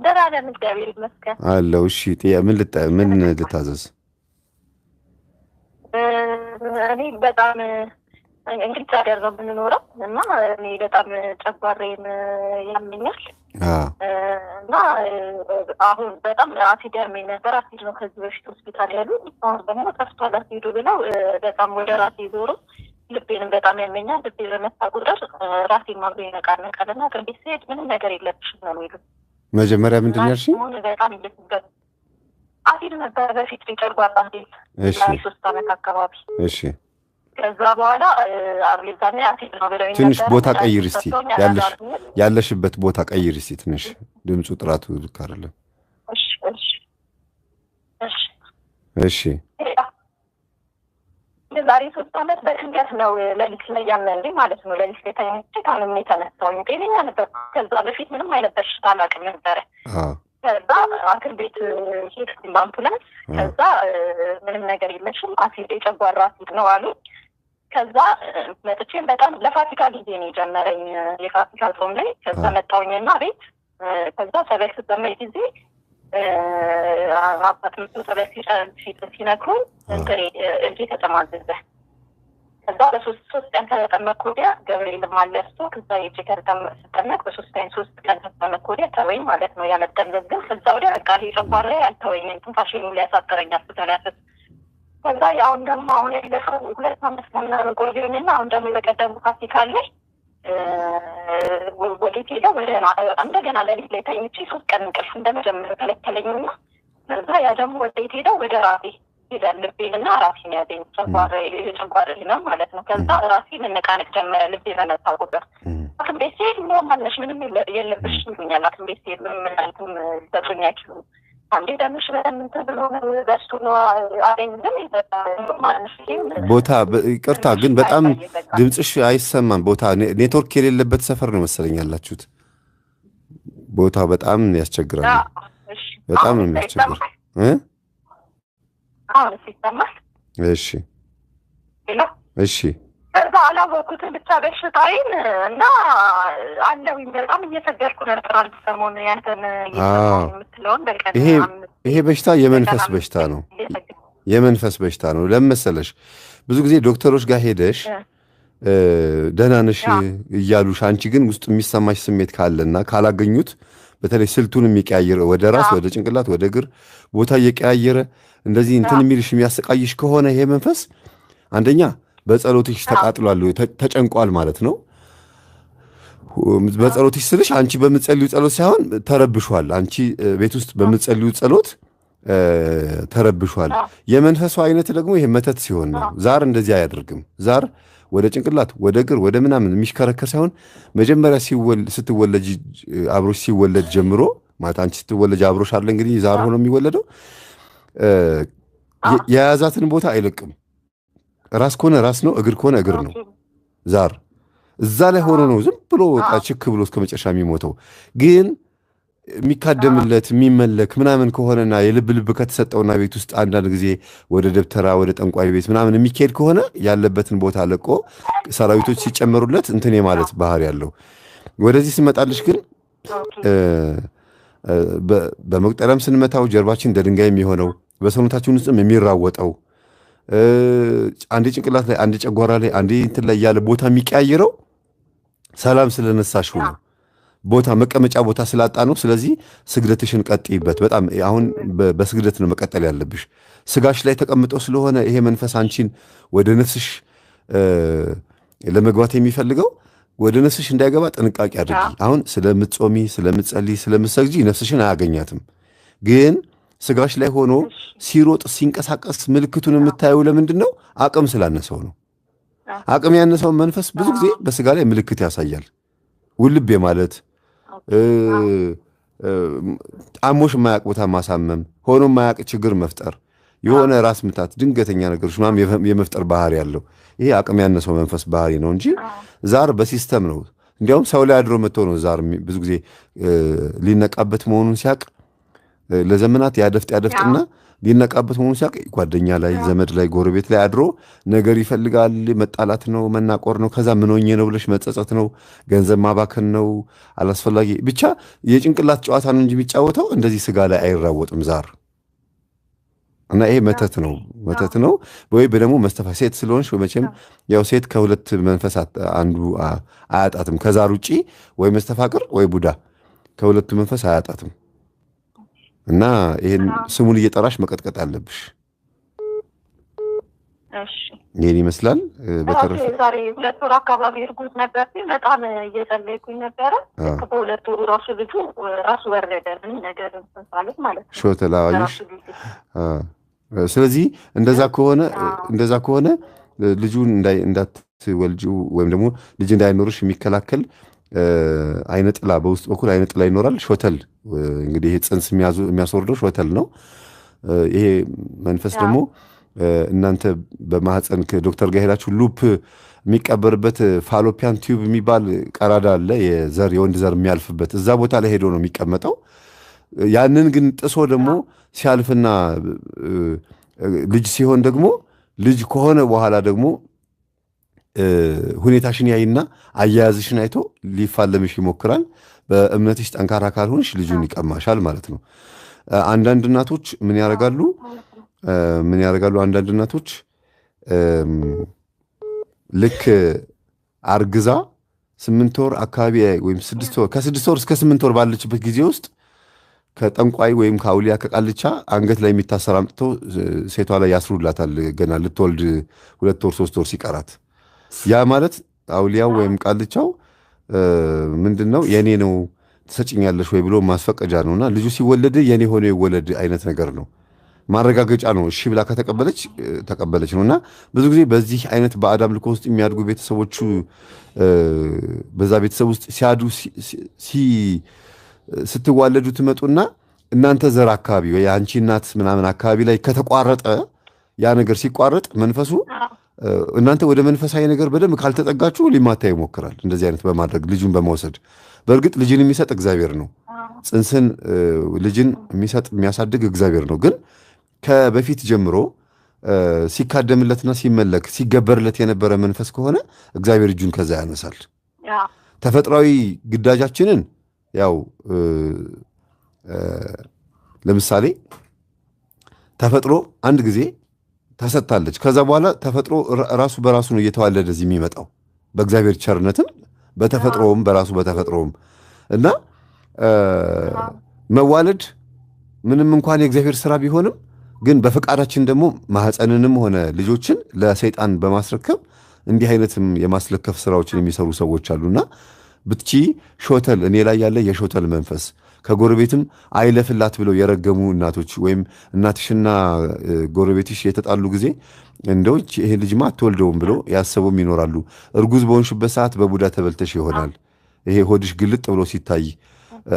ደህና ነን እግዚአብሔር ይመስገን አለው። እሺ ምን ልታዘዝ? እኔ በጣም እንግዲህ ሀገር ነው የምንኖረው እና እኔ በጣም ጨጓራዬን ያመኛል እና አሁን በጣም አሲድ ያመኝ ነበር። አሲድ ነው ከዚህ በፊት ሆስፒታል ያሉ አሁን ደግሞ ጠፍቷል አሲዱ ብለው በጣም ወደ ራሴ ዞሮ ልቤንም በጣም ያመኛል። ልቤ በመታ ቁጥር ራሴን ማብሮ ይነቃነቃል እና ቅርቤ ስሄድ ምንም ነገር የለብሽም ነው የሚሉት። መጀመሪያ ምንድን ነው ያልሽኝ? በጣም እየተገ አሲድ ነበር በፊት ጨጓራ አሲድ 3 ዓመት አካባቢ። እሺ ከዛ በኋላ አብሊዛኔ አሲድ ነው ብለው ትንሽ ቦታ ቀይር እስቲ፣ ያለሽበት ቦታ ቀይር እስቲ ትንሽ ድምፁ ጥራቱ ልክ አይደለም። እሺ እሺ እሺ እሺ የዛሬ 3 ዓመት በድንገት ነው ለሊት ላይ ያመንልኝ ማለት ነው። ለሊት ላይ ተኝቼ ታምሜ ተነሳሁኝ። ጤነኛ ነበር። ከዛ በፊት ምንም አይነት በሽታ አላውቅም ነበረ። ከዛ ሐኪም ቤት ሄድኩኝ በአምቡላንስ። ከዛ ምንም ነገር የለሽም አሲድ የጨጓራ አሲድ ነው አሉ። ከዛ መጥቼም በጣም ለፋሲካ ጊዜ ነው የጀመረኝ የፋሲካ ጾም ላይ። ከዛ መጣሁኝና ቤት ከዛ ሰበክ በመይ ጊዜ አባት መጥቶ ሰበክ ሲነግሩኝ እጄ ተጠማዘዘ። ከዛ በሶስት ቀን ከተጠመቅኩ ወዲያ ገብርኤል ማለፍቶ ከዛ የእጄ ከተጠመቅ በሶስት ቀን ከተጠመቅኩ ወዲያ ተወኝ ማለት ነው ያመጠምዘዝ። ግን ከዛ ወዲያ በቃ ጨጓራዬ አልተወኝም። ትንፋሽን ሊያሳጥረኝ አስተላልፍ። ከዛ አሁን ደግሞ አሁን ያለፈው 2 ዓመት ምናምን ቆየሁኝና አሁን ደግሞ በቀደሙ ፋሲካ ላይ ወዴት ሄደው እንደገና ለሊት ላይ ተኝቼ 3 ቀን እንቅልፍ እንደመጀመር ከለከለኝና ከዛ ያ ደግሞ ወዴት ሄደው ወደ ራሴ ሄዳል። ልቤንና ራሴን ያዘኝ ጨጓራዬ ነው ማለት ነው። ከዛ ራሴ መነቃነቅ ጀመረ ልቤ በመታ ቁጥር። ሐኪም ቤት ስሄድ ኖርማል ነሽ ምንም የለብሽም ይሉኛል። ሐኪም ቤት ስሄድ ምንም አይነትም ሊሰጡኝ አይችሉም። አንዴ ደምሽ በደምብ ተብሎ ነው በስቱ ነው አለኝ። ግን ቦታ ይቅርታ ግን በጣም ድምፅሽ አይሰማም። ቦታ ኔትወርክ የሌለበት ሰፈር ነው መሰለኝ ያላችሁት። ቦታው በጣም ያስቸግራል። በጣም ነው የሚያስቸግር። አሁን ሲሰማል። እሺ እሺ ከዛ አላወኩትም ብቻ በሽታዬን እና አለውኝ በጣም እየሰገርኩ ነበር። አንድ ሰሞን ያንተን የምትለውን በቀን ይሄ በሽታ የመንፈስ በሽታ ነው። የመንፈስ በሽታ ነው። ለምን መሰለሽ ብዙ ጊዜ ዶክተሮች ጋር ሄደሽ ደህና ነሽ እያሉሽ አንቺ ግን ውስጥ የሚሰማሽ ስሜት ካለና ካላገኙት በተለይ ስልቱን የሚቀያየር ወደ ራስ ወደ ጭንቅላት ወደ እግር ቦታ እየቀያየረ እንደዚህ እንትን የሚልሽ የሚያሰቃይሽ ከሆነ ይሄ መንፈስ አንደኛ በጸሎትሽ ተቃጥሏል፣ ተጨንቋል ማለት ነው። በጸሎትሽ ስልሽ አንቺ በምትጸልዩ ጸሎት ሳይሆን ተረብሿል። አንቺ ቤት ውስጥ በምትጸልዩ ጸሎት ተረብሿል። የመንፈሱ አይነት ደግሞ ይሄ መተት ሲሆን ነው። ዛር እንደዚህ አያደርግም። ዛር ወደ ጭንቅላት ወደ እግር ወደ ምናምን የሚሽከረከር ሳይሆን መጀመሪያ ስትወለጅ አብሮሽ ሲወለድ ጀምሮ ማለት አንቺ ስትወለጅ አብሮሽ አለ እንግዲህ ዛር ሆኖ የሚወለደው የያዛትን ቦታ አይለቅም። ራስ ከሆነ ራስ ነው፣ እግር ከሆነ እግር ነው። ዛር እዛ ላይ ሆኖ ነው ዝም ብሎ ችክ ብሎ እስከ መጨረሻ የሚሞተው። ግን የሚካደምለት የሚመለክ ምናምን ከሆነና የልብ ልብ ከተሰጠውና ቤት ውስጥ አንዳንድ ጊዜ ወደ ደብተራ ወደ ጠንቋይ ቤት ምናምን የሚካሄድ ከሆነ ያለበትን ቦታ ለቆ ሰራዊቶች ሲጨመሩለት እንትን ማለት ባህሪ ያለው። ወደዚህ ስመጣልሽ ግን በመቁጠሪያም ስንመታው ጀርባችን እንደ ድንጋይ የሚሆነው በሰውነታችን ውስጥም የሚራወጠው አንዴ ጭንቅላት ላይ አንዴ ጨጓራ ላይ አንዴ እንትን ላይ ያለ ቦታ የሚቀያየረው ሰላም ስለነሳሽው ነው። ቦታ መቀመጫ ቦታ ስላጣ ነው። ስለዚህ ስግደትሽን ቀጥይበት። በጣም አሁን በስግደት ነው መቀጠል ያለብሽ። ስጋሽ ላይ ተቀምጦ ስለሆነ ይሄ መንፈስ አንቺን ወደ ነፍስሽ ለመግባት የሚፈልገው ወደ ነፍስሽ እንዳይገባ ጥንቃቄ አድርጊ። አሁን ስለምትጾሚ፣ ስለምትጸልይ፣ ስለምትሰግጂ ነፍስሽን አያገኛትም። ግን ስጋሽ ላይ ሆኖ ሲሮጥ ሲንቀሳቀስ ምልክቱን የምታየው ለምንድን ነው? አቅም ስላነሰው ነው። አቅም ያነሰው መንፈስ ብዙ ጊዜ በስጋ ላይ ምልክት ያሳያል። ውልቤ ማለት አሞሽ የማያውቅ ቦታ ማሳመም፣ ሆኖ የማያውቅ ችግር መፍጠር፣ የሆነ ራስ ምታት፣ ድንገተኛ ነገሮች ምናምን የመፍጠር ባህሪ ያለው ይሄ አቅም ያነሰው መንፈስ ባህሪ ነው እንጂ ዛር በሲስተም ነው። እንዲያውም ሰው ላይ አድሮ መጥቶ ነው ዛር ብዙ ጊዜ ሊነቃበት መሆኑን ሲያውቅ ለዘመናት ያደፍጥና ሊነቃበት መሆኑ ሲያውቅ ጓደኛ ላይ፣ ዘመድ ላይ፣ ጎረቤት ላይ አድሮ ነገር ይፈልጋል። መጣላት ነው፣ መናቆር ነው። ከዛ ምን ሆኜ ነው ብለሽ መጸጸት ነው፣ ገንዘብ ማባከን ነው፣ አላስፈላጊ ብቻ የጭንቅላት ጨዋታ ነው እንጂ የሚጫወተው እንደዚህ ስጋ ላይ አይራወጥም ዛር እና ይሄ መተት ነው። ወይ ደግሞ መስተፋ ሴት ስለሆንሽ መቼም ያው ሴት ከሁለት መንፈስ አንዱ አያጣትም። ከዛር ውጪ ወይ መስተፋቅር ወይ ቡዳ ከሁለቱ መንፈስ አያጣትም። እና ይሄን ስሙን እየጠራሽ መቀጥቀጥ አለብሽ። እሺ ይሄን ይመስላል። በተረፈ ዛሬ 2 ወር አካባቢ እርጉዝ ነበር። በጣም እየጸለይኩኝ ነበረ። በ2 ወሩ ራሱ ልጁ ራሱ ወረደ። ምን ነገር እንሳለት ማለት ነው። ሾተላዋይሽ ስለዚህ እንደዛ ከሆነ ልጁን እንዳትወልጂው ወይም ደግሞ ልጅ እንዳይኖርሽ የሚከላከል አይነ ጥላ በውስጥ በኩል አይነ ጥላ ይኖራል። ሾተል እንግዲህ ይሄ ጽንስ የሚያስወርደው ሾተል ነው። ይሄ መንፈስ ደግሞ እናንተ በማህፀን ከዶክተር ጋር ሄዳችሁ ሉፕ የሚቀበርበት ፋሎፒያን ቲዩብ የሚባል ቀዳዳ አለ፣ የወንድ ዘር የሚያልፍበት እዛ ቦታ ላይ ሄዶ ነው የሚቀመጠው። ያንን ግን ጥሶ ደግሞ ሲያልፍና ልጅ ሲሆን ደግሞ ልጅ ከሆነ በኋላ ደግሞ ሁኔታሽን ያይና አያያዝሽን አይቶ ሊፋለምሽ ይሞክራል። በእምነትሽ ጠንካራ ካልሆንሽ ልጁን ይቀማሻል ማለት ነው። አንዳንድ እናቶች ምን ያደርጋሉ? አንዳንድ እናቶች ልክ አርግዛ 8 ወር አካባቢ ወይም 6 ወር ከ6 ወር እስከ 8 ወር ባለችበት ጊዜ ውስጥ ከጠንቋይ ወይም ከአውሊያ ከቃልቻ አንገት ላይ የሚታሰር አምጥተው ሴቷ ላይ ያስሩላታል። ገና ልትወልድ 2 ወር 3 ወር ሲቀራት። ያ ማለት አውሊያው ወይም ቃልቻው ምንድነው የኔ ነው ትሰጭኛለሽ ወይ ብሎ ማስፈቀጃ ነውና ልጁ ሲወለድ የኔ ሆኖ ይወለድ አይነት ነገር ነው፣ ማረጋገጫ ነው። እሺ ብላ ተቀበለች ነውና ብዙ ጊዜ በዚህ አይነት ባዕድ አምልኮ ውስጥ የሚያድጉ ቤተሰቦቹ በዛ ቤተሰብ ውስጥ ሲያዱ ስትዋለዱ ትመጡና እናንተ ዘር አካባቢ ወይ አንቺ እናት ምናምን አካባቢ ላይ ከተቋረጠ ያ ነገር ሲቋረጥ መንፈሱ እናንተ ወደ መንፈሳዊ ነገር በደንብ ካልተጠጋችሁ ሊማታ ይሞክራል። እንደዚህ አይነት በማድረግ ልጁን በመውሰድ በእርግጥ ልጅን የሚሰጥ እግዚአብሔር ነው። ጽንስን ልጅን የሚሰጥ የሚያሳድግ እግዚአብሔር ነው። ግን ከበፊት ጀምሮ ሲካደምለትና ሲመለክ ሲገበርለት የነበረ መንፈስ ከሆነ እግዚአብሔር እጁን ከዛ ያነሳል። ተፈጥሯዊ ግዳጃችንን ያው ለምሳሌ ተፈጥሮ አንድ ጊዜ ተሰጥታለች። ከዛ በኋላ ተፈጥሮ ራሱ በራሱ ነው እየተዋለደ እዚህ የሚመጣው በእግዚአብሔር ቸርነትም በተፈጥሮም በራሱ በተፈጥሮም እና መዋለድ ምንም እንኳን የእግዚአብሔር ስራ ቢሆንም ግን በፈቃዳችን ደግሞ ማህፀንንም ሆነ ልጆችን ለሰይጣን በማስረከብ እንዲህ አይነትም የማስለከፍ ስራዎችን የሚሰሩ ሰዎች አሉና ብትቺ ሾተል እኔ ላይ ያለ የሾተል መንፈስ ከጎረቤትም አይለፍላት ብለው የረገሙ እናቶች ወይም እናትሽና ጎረቤትሽ የተጣሉ ጊዜ እንደው ይሄ ልጅማ አትወልደውም ብሎ ያሰቡም ይኖራሉ። እርጉዝ በሆንሽበት ሰዓት በቡዳ ተበልተሽ ይሆናል። ይሄ ሆድሽ ግልጥ ብሎ ሲታይ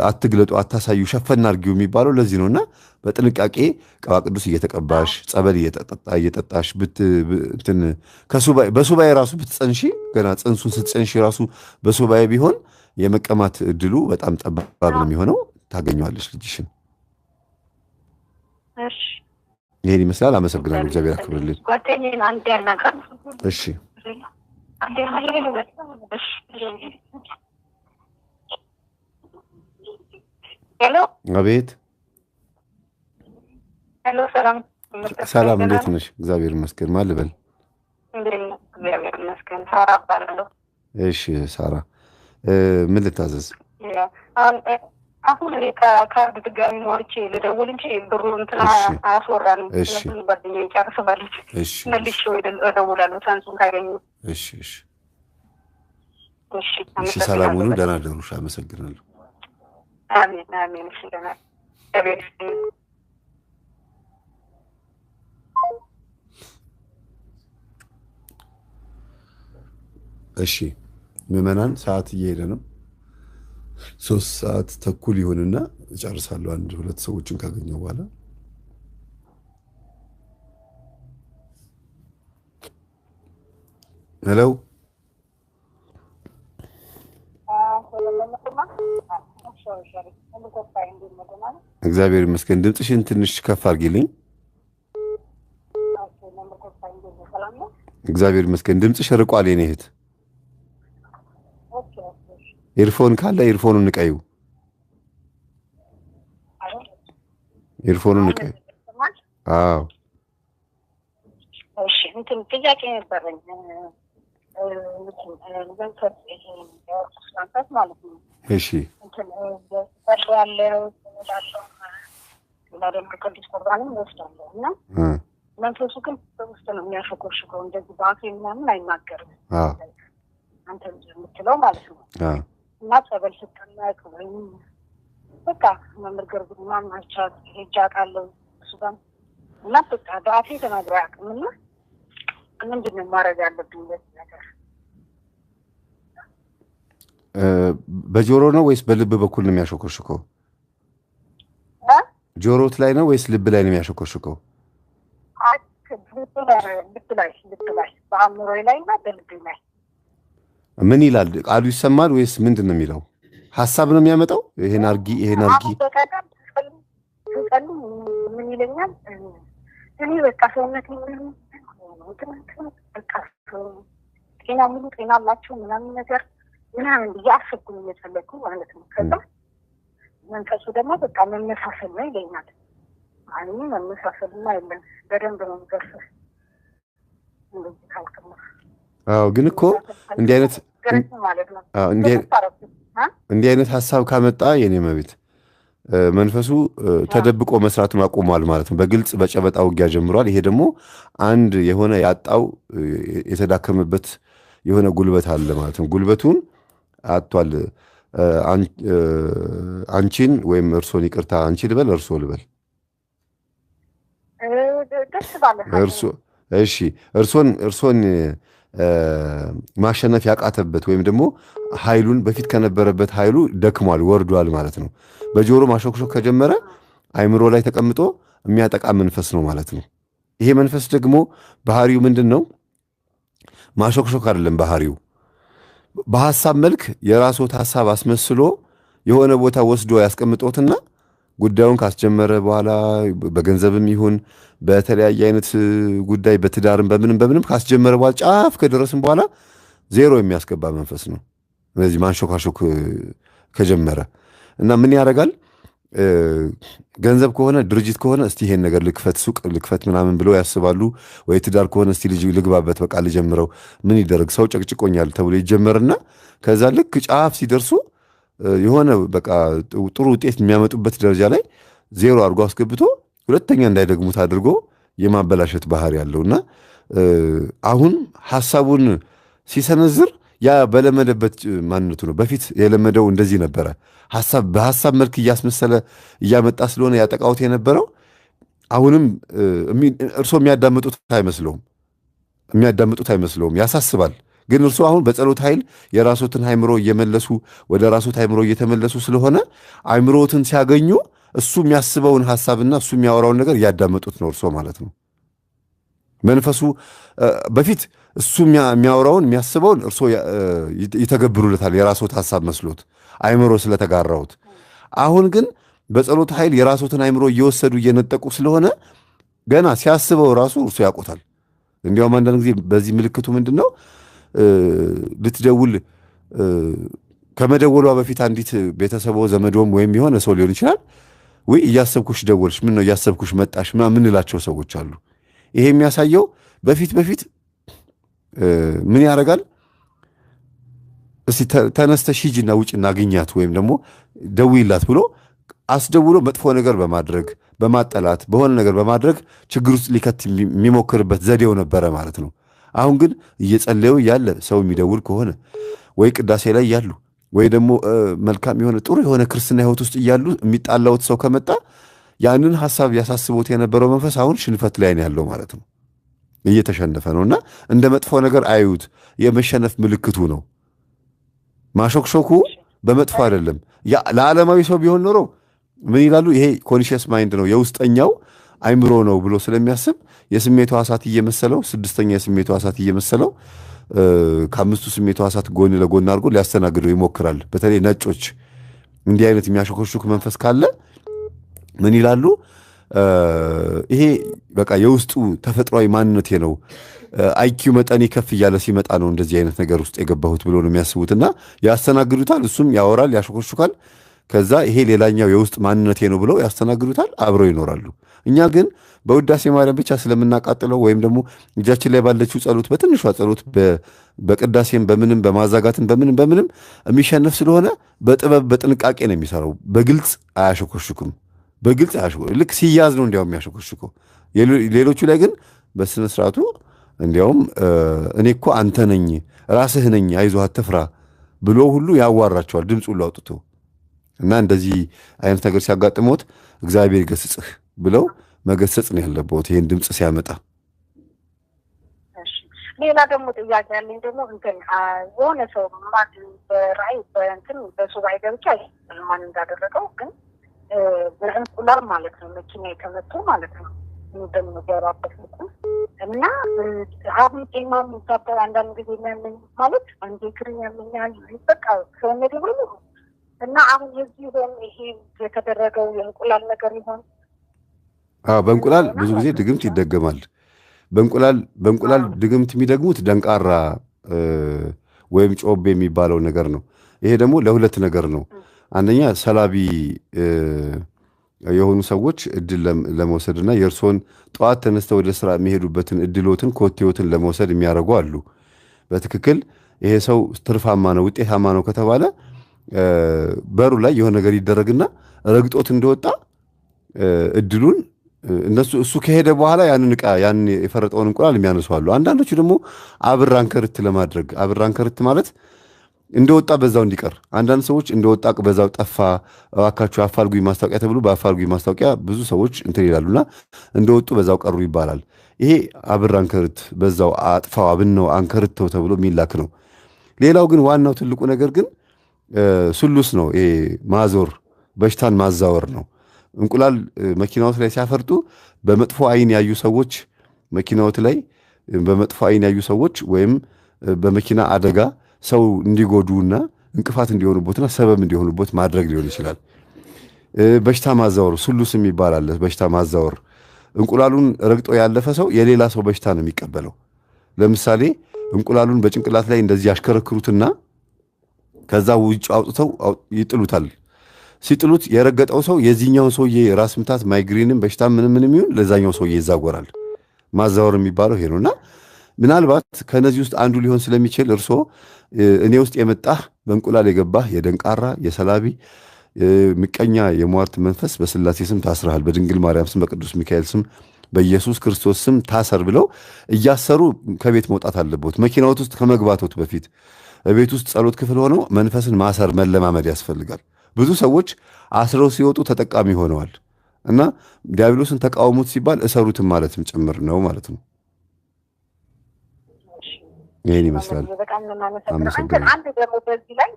አትግለጡ፣ አታሳዩ፣ ሸፈና አርጊው የሚባለው ለዚህ ነውና በጥንቃቄ ቅባ ቅዱስ እየተቀባሽ ጸበል እየጠጣሽ በሱባኤ ራሱ ብትጸንሺ ገና ጽንሱን ስትጸንሺ ራሱ በሱባኤ ቢሆን የመቀማት እድሉ በጣም ጠባብ ነው የሚሆነው። ታገኘዋለሽ ልጅሽን። እሺ ይሄን ይመስላል። አመሰግናለሁ። እግዚአብሔር ያክብርልኝ። ጓደኛዬን አንድ ያናገር። እሺ ሄሎ። አቤት። ሄሎ። ሰላም ሰላም፣ እንዴት ነሽ? እግዚአብሔር ይመስገን። ማን ልበል? እግዚአብሔር ይመስገን። ሳራ እባላለሁ። እሺ ሳራ፣ ምን ልታዘዝ? አሁን እኔ ከካርድ ድጋሚ ሞልቼ ልደውል እንጂ ብሩ እንትን አያስወራንም። ጓደኛዬ ጨርሰዋለች። መልሼ እደውላለሁ ሳንሱን ካገኘሁ። እሺ እሺ እሺ። ሰላም ሁኑ። ደህና ደሩሽ። አመሰግናለሁ። አሜን አሜን። እሺ ደህና እሺ ምዕመናን፣ ሰዓት እየሄደ ነው። 3 ሰዓት ተኩል ይሆንና እጨርሳለሁ። 1-2 ሰዎችን ካገኘው በኋላ ሄሎ። እግዚአብሔር ይመስገን። ድምፅሽን ትንሽ ከፍ አድርጊልኝ። እግዚአብሔር ይመስገን። ድምፅሽ ርቋል የኔ እህት። ኤርፎን ካለ ኤርፎኑን ንቀዩ። ኤርፎኑን ንቀዩ። አዎ እሺ እንትን ጥያቄ ነበረኝ። እሺ መንፈሱ ግን በውስጥ ነው የሚያሸኮሽከው። እንደዚህ በአፌ ምናምን አይናገርም አንተ የምትለው ማለት ነው። እና ጸበል ስጠመቅ ወይም በቃ መምርገር ምናምን አይቻት ሄጄ አውቃለሁ እሱ ጋር እና በቃ በአፌ ተናግሮ አያውቅም። እና ምንድን ነው ማድረግ ያለብኝ በዚህ ነገር? በጆሮ ነው ወይስ በልብ በኩል ነው የሚያሾኮሽከው? ጆሮት ላይ ነው ወይስ ልብ ላይ ነው የሚያሾኮሽከው? ልብ ላይ በአእምሮዬ ላይ እና በልብ ላይ። ምን ይላል ቃሉ? ይሰማል ወይስ ምንድን ነው የሚለው? ሀሳብ ነው የሚያመጣው? ይሄን አርጊ ይሄን አርጊ ምን ይለኛል? እኔ በቃ ሰውነት በቃ ጤና ሙሉ ጤና አላቸው ምናምን ነገር ምናምን ብዬ አሰብኩኝ እየጸለይኩ ማለት ነው። ከዛ መንፈሱ ደግሞ በቃ መመሳሰል ነው ይለኛል። አይ መመሳሰልና የለም በደንብ ነው የሚገርሰው እንደዚህ ካልከማ። አዎ ግን እኮ እንዲህ አይነት ሀሳብ ካመጣ የኔ መቤት መንፈሱ ተደብቆ መስራቱን አቁሟል ማለት ነው። በግልጽ በጨበጣ ውጊያ ጀምሯል። ይሄ ደግሞ አንድ የሆነ ያጣው የተዳከመበት የሆነ ጉልበት አለ ማለት ነው። ጉልበቱን አጥቷል። አንቺን ወይም እርሶን፣ ይቅርታ አንቺ ልበል እርሶ ልበል? እሺ እርሶን ማሸነፍ ያቃተበት ወይም ደግሞ ኃይሉን በፊት ከነበረበት ኃይሉ ደክሟል፣ ወርዷል ማለት ነው። በጆሮ ማሾክሾክ ከጀመረ አይምሮ ላይ ተቀምጦ የሚያጠቃ መንፈስ ነው ማለት ነው። ይሄ መንፈስ ደግሞ ባህሪው ምንድን ነው? ማሾክሾክ አይደለም ባህሪው። በሐሳብ መልክ የራስዎት ሐሳብ አስመስሎ የሆነ ቦታ ወስዶ ያስቀምጦትና ጉዳዩን ካስጀመረ በኋላ በገንዘብም ይሁን በተለያየ አይነት ጉዳይ በትዳርም በምንም ካስጀመረ በኋላ ጫፍ ከደረስም በኋላ ዜሮ የሚያስገባ መንፈስ ነው። ስለዚህ ማንሾካሾክ ከጀመረ እና ምን ያደርጋል? ገንዘብ ከሆነ ድርጅት ከሆነ እስቲ ይሄን ነገር ልክፈት፣ ሱቅ ልክፈት ምናምን ብለው ያስባሉ። ወይ ትዳር ከሆነ እስቲ ልጅ ልግባበት፣ በቃ ልጀምረው፣ ምን ይደረግ ሰው ጨቅጭቆኛል ተብሎ ይጀመርና ከዛ ልክ ጫፍ ሲደርሱ የሆነ በቃ ጥሩ ውጤት የሚያመጡበት ደረጃ ላይ ዜሮ አድርጎ አስገብቶ ሁለተኛ እንዳይደግሙት አድርጎ የማበላሸት ባህሪ ያለውና አሁን ሐሳቡን ሲሰነዝር ያ በለመደበት ማንነቱ ነው። በፊት የለመደው እንደዚህ ነበረ። በሐሳብ መልክ እያስመሰለ እያመጣ ስለሆነ ያጠቃውት የነበረው አሁንም እርሶ የሚያዳምጡት አይመስለውም፣ ያሳስባል። ግን እርሱ አሁን በጸሎት ኃይል የራሶትን አእምሮ እየመለሱ ወደ ራሶት አእምሮ እየተመለሱ ስለሆነ አእምሮትን ሲያገኙ እሱ የሚያስበውን ሐሳብና እሱ የሚያወራውን ነገር እያዳመጡት ነው እርሶ ማለት ነው። መንፈሱ በፊት እሱ የሚያወራውን የሚያስበውን እርሶ ይተገብሩለታል የራሶት ሐሳብ መስሎት አእምሮ ስለተጋራውት። አሁን ግን በጸሎት ኃይል የራሶትን አእምሮ እየወሰዱ እየነጠቁ ስለሆነ ገና ሲያስበው ራሱ እርሶ ያውቁታል። እንዲያውም አንዳንድ ጊዜ በዚህ ምልክቱ ምንድን ነው? ልትደውል ከመደወሏ በፊት አንዲት ቤተሰቦ ዘመዶም ወይም የሆነ ሰው ሊሆን ይችላል። ወይ እያሰብኩሽ ደወልሽ፣ ምን ነው እያሰብኩሽ መጣሽ ምን እላቸው ሰዎች አሉ። ይሄ የሚያሳየው በፊት ምን ያደርጋል? እስቲ ተነስተሽ ሂጂና ውጭና አግኛት ወይም ደግሞ ደውይላት ብሎ አስደውሎ መጥፎ ነገር በማድረግ በማጠላት በሆነ ነገር በማድረግ ችግር ውስጥ ሊከት የሚሞክርበት ዘዴው ነበረ ማለት ነው። አሁን ግን እየጸለዩ ያለ ሰው የሚደውል ከሆነ ወይ ቅዳሴ ላይ ያሉ ወይ ደግሞ መልካም የሆነ ጥሩ የሆነ ክርስትና ሕይወት ውስጥ እያሉ የሚጣላውት ሰው ከመጣ ያንን ሐሳብ ያሳስቦት የነበረው መንፈስ አሁን ሽንፈት ላይ ነው ያለው ማለት ነው። እየተሸነፈ ነውና እንደ መጥፎ ነገር አዩት። የመሸነፍ ምልክቱ ነው። ማሾክሾኩ በመጥፎ አይደለም። ለዓለማዊ ሰው ቢሆን ኖሮ ምን ይላሉ? ይሄ ኮንሺየስ ማይንድ ነው የውስጠኛው አይምሮ ነው ብሎ ስለሚያስብ የስሜቱ ሐሳት እየመሰለው ስድስተኛ የስሜቱ ሐሳት እየመሰለው ከአምስቱ ስሜቱ ሐሳት ጎን ለጎን አድርጎ ሊያስተናግደው ይሞክራል። በተለይ ነጮች እንዲህ አይነት የሚያሾከሹክ መንፈስ ካለ ምን ይላሉ? ይሄ በቃ የውስጡ ተፈጥሯዊ ማንነቴ ነው፣ አይኪው መጠኔ ከፍ እያለ ሲመጣ ነው እንደዚህ አይነት ነገር ውስጥ የገባሁት ብሎ ነው የሚያስቡትና ያስተናግዱታል። እሱም ያወራል፣ ያሾኮሹካል። ከዛ ይሄ ሌላኛው የውስጥ ማንነቴ ነው ብለው ያስተናግዱታል፣ አብረው ይኖራሉ። እኛ ግን በውዳሴ ማርያም ብቻ ስለምናቃጥለው ወይም ደግሞ እጃችን ላይ ባለችው ጸሎት፣ በትንሿ ጸሎት በቅዳሴም በምንም በማዛጋትም በምንም የሚሸነፍ ስለሆነ በጥበብ በጥንቃቄ ነው የሚሰራው። በግልጽ አያሾኮሹኩም። በግልጽ አያሾኮሹኩም። ልክ ሲያዝ ነው እንዲያውም የሚያሾኮሹከው። ሌሎቹ ላይ ግን በስነ ስርዓቱ እንዲያውም እኔ እኮ አንተ ነኝ ራስህ ነኝ አይዞህ አትፍራ ብሎ ሁሉ ያዋራቸዋል ድምፅ ሁሉ አውጥቶ እና እንደዚህ አይነት ነገር ሲያጋጥሞት እግዚአብሔር ይገስጽህ ብለው መገሰጽ ነው ያለበት ይሄን ድምፅ ሲያመጣ። ሌላ ደግሞ ጥያቄ ያለኝ ደግሞ እንትን የሆነ ሰው ማን በራእይ በእንትን በሱባኤ ገብቻ ማን እንዳደረገው ግን በእንቁላል ማለት ነው መኪና የተመቱ ማለት ነው እንደምገራበት እና አሁን ጤማም ይታበል አንዳንድ ጊዜ የሚያመኝ ማለት አንዴ ክርኛ ያመኛል በቃ ሰውነቴ ሁሉ እና አሁን የዚህ ሆን ይሄ የተደረገው የእንቁላል ነገር ይሆን? በእንቁላል ብዙ ጊዜ ድግምት ይደገማል። በእንቁላል ድግምት የሚደግሙት ደንቃራ ወይም ጮቤ የሚባለው ነገር ነው። ይሄ ደግሞ ለሁለት ነገር ነው። አንደኛ ሰላቢ የሆኑ ሰዎች እድል ለመውሰድና የእርሶን ጠዋት ተነስተው ወደ ስራ የሚሄዱበትን እድሎትን ኮቴዎትን ለመውሰድ የሚያደርጉ አሉ። በትክክል ይሄ ሰው ትርፋማ ነው ውጤታማ ነው ከተባለ በሩ ላይ የሆነ ነገር ይደረግና ረግጦት እንደወጣ እድሉን እሱ ከሄደ በኋላ ያንን የፈረጠውን እንቁላል የሚያነሱ አሉ። አንዳንዶቹ ደግሞ አብር አንከርት ለማድረግ አብር አንከርት ማለት እንደወጣ በዛው እንዲቀር። አንዳንድ ሰዎች እንደወጣ በዛው ጠፋ እባካችሁ አፋልጉኝ ማስታወቂያ ተብሎ በአፋልጉኝ ማስታወቂያ ብዙ ሰዎች እንትን ይላሉና እንደወጡ በዛው ቀሩ ይባላል። ይሄ አብር አንከርት በዛው አጥፋው አብነው አንከርተው ተብሎ የሚላክ ነው። ሌላው ግን ዋናው ትልቁ ነገር ግን ሱሉስ ነው። ይሄ ማዞር በሽታን ማዛወር ነው። እንቁላል መኪናዎት ላይ ሲያፈርጡ በመጥፎ አይን ያዩ ሰዎች መኪናዎት ላይ በመጥፎ አይን ያዩ ሰዎች ወይም በመኪና አደጋ ሰው እንዲጎዱና እንቅፋት እንዲሆኑበትና ሰበብ እንዲሆኑበት ማድረግ ሊሆን ይችላል። በሽታ ማዛወር ሱሉስ የሚባል አለ። በሽታ ማዛወር እንቁላሉን ረግጦ ያለፈ ሰው የሌላ ሰው በሽታ ነው የሚቀበለው። ለምሳሌ እንቁላሉን በጭንቅላት ላይ እንደዚህ ያሽከረክሩትና ከዛ ውጭ አውጥተው ይጥሉታል። ሲጥሉት የረገጠው ሰው የዚህኛውን ሰውዬ ራስ ምታት ማይግሪንም በሽታ ምንም ይሁን ለዛኛው ሰውዬ ይዛወራል። ማዛወር የሚባለው ይሄ ነውና ምናልባት ከነዚህ ውስጥ አንዱ ሊሆን ስለሚችል እርሶ እኔ ውስጥ የመጣህ በእንቁላል የገባህ የደንቃራ የሰላቢ ምቀኛ የሟርት መንፈስ በስላሴ ስም ታስረሃል፣ በድንግል ማርያም ስም በቅዱስ ሚካኤል ስም በኢየሱስ ክርስቶስ ስም ታሰር ብለው እያሰሩ ከቤት መውጣት አለበት። መኪናዎት ውስጥ ከመግባቶት በፊት ቤት ውስጥ ጸሎት ክፍል ሆነው መንፈስን ማሰር መለማመድ ያስፈልጋል። ብዙ ሰዎች አስረው ሲወጡ ተጠቃሚ ሆነዋል እና ዲያብሎስን ተቃውሙት ሲባል እሰሩትም ማለትም ጭምር ነው ማለት ነው። ይሄን ይመስላል። አመሰግናለሁ። አንድ ደግሞ በዚህ ላይ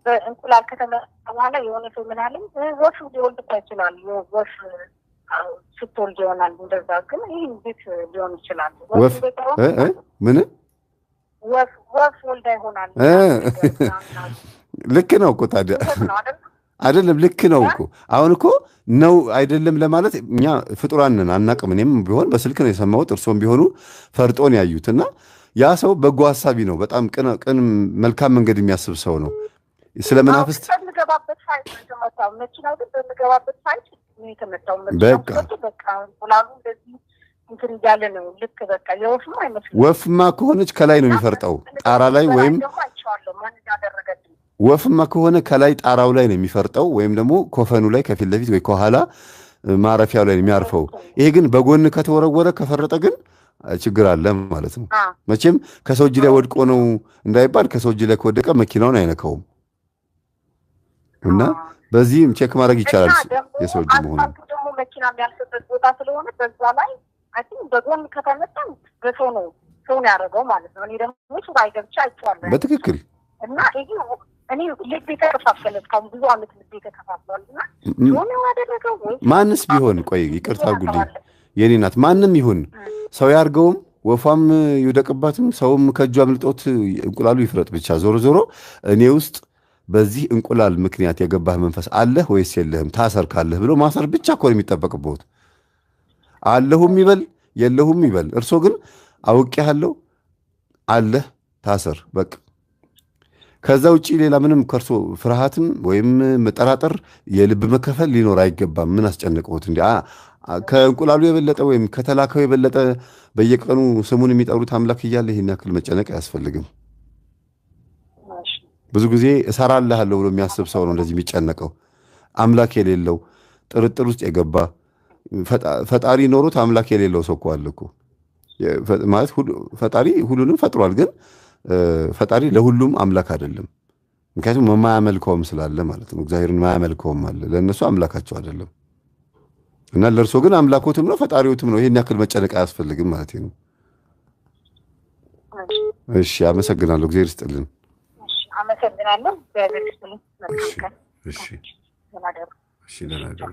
በእንቁላል ከተመታ በኋላ የሆነ ሰው ምን አለኝ ወፍ ሊወልድ ይችላል። ወፍ ስትወልድ ይሆናል እንደዛ። ግን ይህ እንዴት ሊሆን ይችላል? ወፍ ምን ወፍ ወልዳ ይሆናል። ልክ ነው እኮ ታዲያ አይደለም? ልክ ነው እኮ አሁን እኮ ነው አይደለም ለማለት እኛ ፍጡራን ነን አናቅም። እኔም ቢሆን በስልክ ነው የሰማሁት፣ እርሶም ቢሆኑ ፈርጦን ያዩትና ያ ሰው በጎ ሐሳቢ ነው። በጣም ቅን መልካም መንገድ የሚያስብ ሰው ነው። ስለ መናፍስት በምገባበት ሳይት ተመታው መኪናው ግን በምገባበት ሳይት ነው የተመታው። በቃ እንቁላሉ እንደዚህ እንትን እያለ ነው። ልክ በቃ የወፍማ አይመስልም። ወፍማ ከሆነች ከላይ ነው የሚፈርጠው ጣራ ላይ ወይም ወፍማ ከሆነ ከላይ ጣራው ላይ ነው የሚፈርጠው ወይም ደግሞ ኮፈኑ ላይ ከፊት ለፊት ወይ ከኋላ ማረፊያው ላይ ነው የሚያርፈው። ይሄ ግን በጎን ከተወረወረ ከፈረጠ ግን ችግር አለ ማለት ነው። መቼም ከሰው እጅ ላይ ወድቆ ነው እንዳይባል ከሰው እጅ ላይ ከወደቀ መኪናውን አይነካውም እና በዚህም ቼክ ማድረግ ይቻላል የሰው እጅ መሆኑ። ደግሞ መኪና የሚያልፍበት ቦታ ስለሆነ በዛ ላይ አሁን በጎን ከተመጣ በሰው ነው ያደረገው ማለት ነው። እኔ ደግሞ እሱ ባይገብቻ አይቻለሁ በትክክል እና ይሄ እኔ ልቤ ተከፋፈለ። እስካሁን ብዙ ዓመት ልቤ ተከፋፈለና ሆነ ያደረገው ማንስ ቢሆን ቆይ ይቅርታ አድርጉልኝ የኔ ናት ማንም ይሁን ሰው ያርገውም ወፋም ይውደቅባትም ሰውም ከእጁ አምልጦት እንቁላሉ ይፍረጥ ብቻ ዞሮ ዞሮ እኔ ውስጥ በዚህ እንቁላል ምክንያት የገባህ መንፈስ አለህ ወይስ የለህም? ታሰር ካለህ ብሎ ማሰር ብቻ እኮ ነው የሚጠበቅበት። አለሁም ይበል የለሁም ይበል። እርሶ ግን አውቄሃለሁ አለ ታሰር በቃ። ከዛ ውጪ ሌላ ምንም ከርሶ ፍርሃትም ወይም መጠራጠር የልብ መከፈል ሊኖር አይገባም። ምን አስጨነቀውት እንዴ? ከእንቁላሉ የበለጠ ወይም ከተላከው የበለጠ በየቀኑ ስሙን የሚጠሩት አምላክ እያለ ይሄን ያክል መጨነቅ አያስፈልግም። ብዙ ጊዜ እሰራልሃለሁ ብሎ የሚያስብ ሰው ነው እንደዚህ የሚጨነቀው። አምላክ የሌለው ጥርጥር ውስጥ የገባ ፈጣሪ ኖሮት አምላክ የሌለው ሰው እኮ አለ እኮ። ማለት ፈጣሪ ሁሉንም ፈጥሯል፣ ግን ፈጣሪ ለሁሉም አምላክ አይደለም። ምክንያቱም የማያመልከውም ስላለ ማለት ነው። እግዚአብሔርን የማያመልከውም አለ፣ ለእነሱ አምላካቸው አይደለም። እና ለእርሶ ግን አምላኮትም ነው ፈጣሪዎትም ነው። ይሄን ያክል መጨነቅ አያስፈልግም ማለት ነው። እሺ፣ አመሰግናለሁ። እግዚአብሔር ይስጥልን። አመሰግናለሁ። እግዚአብሔር ይስጥልን። እሺ፣ እሺ፣ ደህና እደሩ።